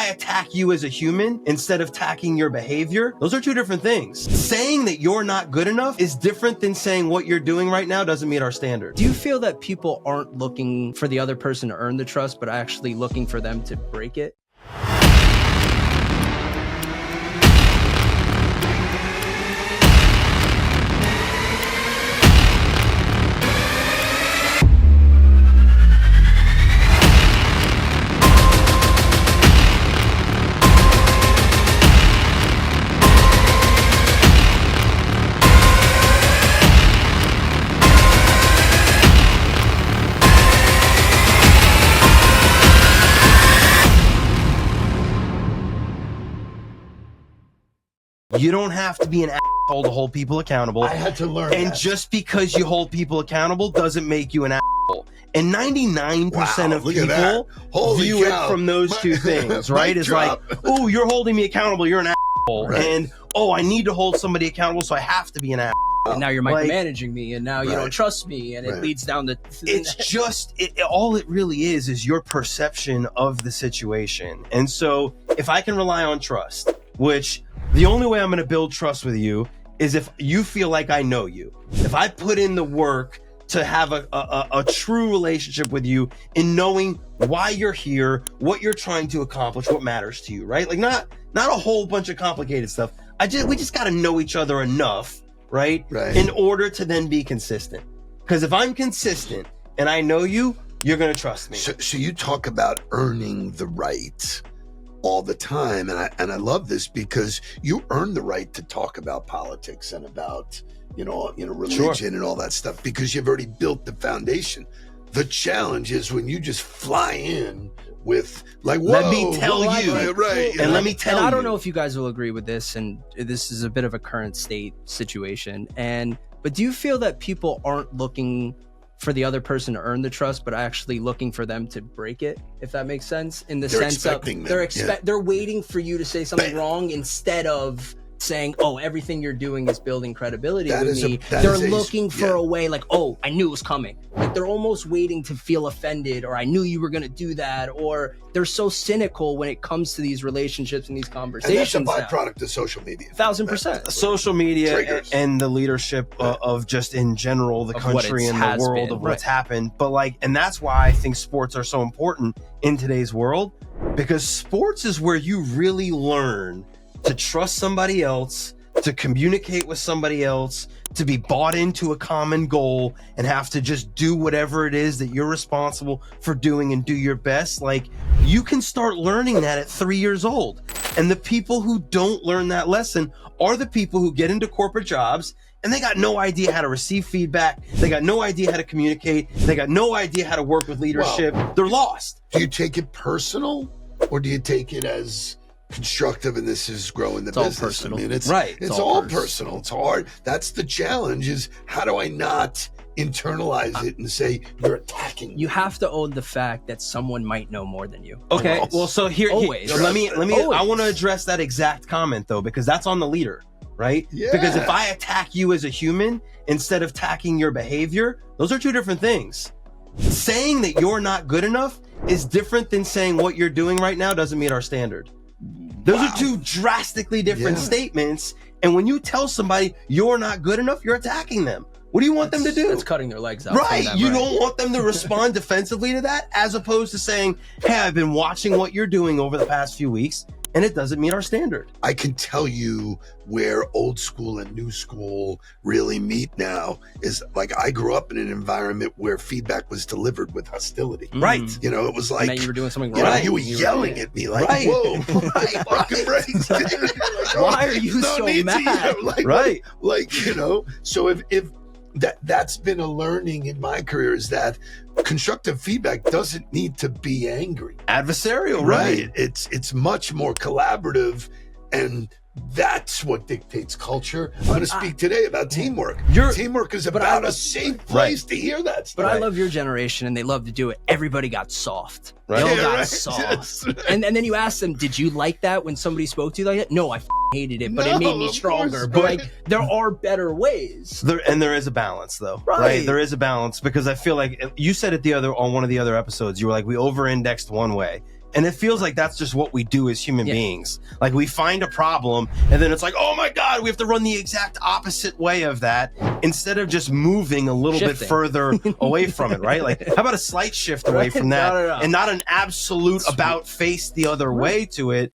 I attack you as a human instead of attacking your behavior, those are two different things. Saying that you're not good enough is different than saying what you're doing right now doesn't meet our standards. Do you feel that people aren't looking for the other person to earn the trust, but actually looking for them to break it? You don't have to be an asshole to hold people accountable. I had to learn And that. just because you hold people accountable doesn't make you an asshole. And 99% of people view it from those two things, right? It's like, oh, you're holding me accountable, you're an asshole. Right. And, oh, I need to hold somebody accountable, so I have to be an asshole. And now you're micromanaging me, and now you don't trust me, and it leads down to... It's just, all it really is your perception of the situation. And so if I can rely on trust, which the only way I'm going to build trust with you is if you feel like I know you. If I put in the work to have a true relationship with you in knowing why you're here, what you're trying to accomplish, what matters to you, right? Like not a whole bunch of complicated stuff. We just got to know each other enough, right? In order to then be consistent. Because if I'm consistent and I know you, you're going to trust me. So you talk about earning the right all the time, and I love this because you earn the right to talk about politics and about religion and all that stuff because you've already built the foundation. The challenge is when you just fly in with like, whoa, let me tell you, and let me tell you. And I don't know if you guys will agree with this, and this is a bit of a current state situation. But do you feel that people aren't looking for the other person to earn the trust, but actually looking for them to break it, if that makes sense? In the sense of they're waiting for you to say something wrong instead of saying, oh, everything you're doing is building credibility with me. They're looking for a way like, oh, I knew it was coming. Like they're almost waiting to feel offended, or I knew you were going to do that, or they're so cynical when it comes to these relationships and these conversations. And that's a byproduct of social media. 1000%. Social media and the leadership of just in general, the country and the world of what's happened. But and that's why I think sports are so important in today's world, because sports is where you really learn to trust somebody else, to communicate with somebody else, to be bought into a common goal and have to just do whatever it is that you're responsible for doing and do your best. Like, you can start learning that at 3 years old. And the people who don't learn that lesson are the people who get into corporate jobs and they got no idea how to receive feedback. They got no idea how to communicate. They got no idea how to work with leadership. They're lost. Do you take it personal, or do you take it as constructive, and this is growing the business? All personal. I mean, it's all personal. It's hard. That's the challenge, is how do I not internalize it and say you're attacking me? You have to own the fact that someone might know more than you. Okay. Well, so here, Always. let me I want to address that exact comment though, because that's on the leader, right? Yeah. Because if I attack you as a human instead of attacking your behavior, those are two different things. Saying that you're not good enough is different than saying what you're doing right now doesn't meet our standard. Those are two drastically different statements. And when you tell somebody you're not good enough, you're attacking them. What do you want them to do? It's cutting their legs out. Right. You don't want them to respond defensively to that, as opposed to saying, hey, I've been watching what you're doing over the past few weeks, and it doesn't meet our standard. I can tell you where old school and new school really meet now is, like, I grew up in an environment where feedback was delivered with hostility. Right. You know, it was like, and you were doing something wrong. You were yelling at me like, whoa, fucking breaks. Why are you so mad? So if that's been a learning in my career, is that constructive feedback doesn't need to be angry. Adversarial, right? It's much more collaborative, and that's what dictates culture. I'm going to speak today about teamwork. Teamwork is about a safe place to hear that stuff. But I love your generation, and they love to do it. Everybody got soft. They all got soft. Yes. And then you ask them, did you like that when somebody spoke to you like that? No, I hated it, but it made me stronger. But there are better ways. There is a balance, though. Right? There is a balance, because I feel like you said it on one of the other episodes. You were like, we over-indexed one way. And it feels like that's just what we do as human beings. Like we find a problem and then it's like, oh my God, we have to run the exact opposite way of that instead of just moving a little bit further away from it, right? Like how about a slight shift away from that and not an absolute about face the other way to it?